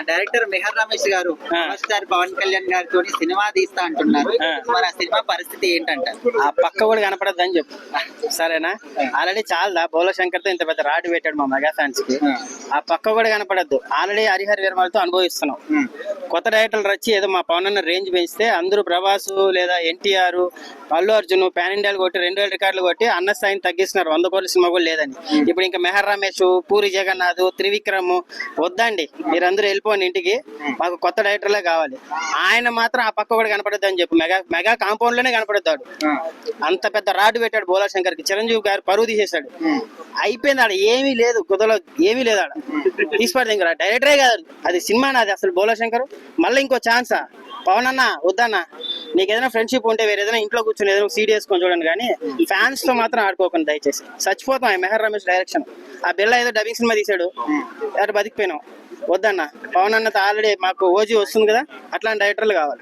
Director Meher Ramesh గారు power star Pawan Kalyan గారితో cinema తీస్తా అంటున్నారు. మరి ఆ సినిమా పరిస్థితి ఏంటంటారు? ఆ పక్క కూడా కనపడద్దు అని చెప్పు, సరేనా? ఆల్రెడీ చాలా బోలో శంకర్ తో ఇంత పెద్ద రాటు పెట్టాడు మా మెగా ఫ్యాన్స్ కి. ఆ పక్క కూడా కనపడద్దు. ఆల్రెడీ హరిహర వీరమలతో అనుభవిస్తున్నాం. కొత్త డైరెక్టర్లు వచ్చి ఏదో మా పవన్ అన్న రేంజ్ పెంచితే అందరూ ప్రభాస్ లేదా ఎన్టీఆర్, అల్లు అర్జున్ పాన్ ఇండియాలు కొట్టి 2000 రికార్డులు కొట్టి అన్న స్థాయిని తగ్గిస్తున్నారు. 100 కోట్ల సినిమా కూడా లేదని. ఇప్పుడు ఇంకా మెహర్ రమేష్, పూరి జగన్నాథ్, త్రివిక్రమ్ వద్దండి, మీరందరూ వెళ్ళిపోండి ఇంటికి, మాకు కొత్త డైరెక్టర్లే కావాలి. ఆయన మాత్రం ఆ పక్క కూడా కనపడద్దు అని చెప్పు. మెగా కాంపౌండ్ లోనే కనపడతాడు. అంత పెద్ద రాడు పెట్టాడు బోలా శంకర్ కి. చిరంజీవి గారు పరువు తీసేశాడు. అయిపోయింది. ఆడ ఏమీ లేదు, కుదలో ఏమీ లేదు. ఆడ తీసిపడింది. ఇంకా డైరెక్టరే కాదు, అది సినిమా నాది అసలు. బోలా శంకర్ మళ్ళీ ఇంకో ఛాన్సా? పవన్ అన్న వద్దన్నా, నీకు ఏదైనా ఫ్రెండ్షిప్ ఉంటే వేరే ఏదైనా ఇంట్లో కూర్చొని ఏదైనా సీడీ వేసుకొని చూడండి, కానీ ఫ్యాన్స్ తో మాత్రం ఆడుకోకండి దయచేసి. చచ్చిపోతాం. మెహర్ రమేష్ డైరెక్షన్, ఆ బిల్ల ఏదో డబ్బింగ్ సినిమా తీసాడు, అటు బతికిపోయినాం. వద్దన్న, పవన్ అన్నతో ఆల్రెడీ మాకు ఓజీ వస్తుంది కదా, అట్లాంటి డైరెక్టర్లు కావాలి.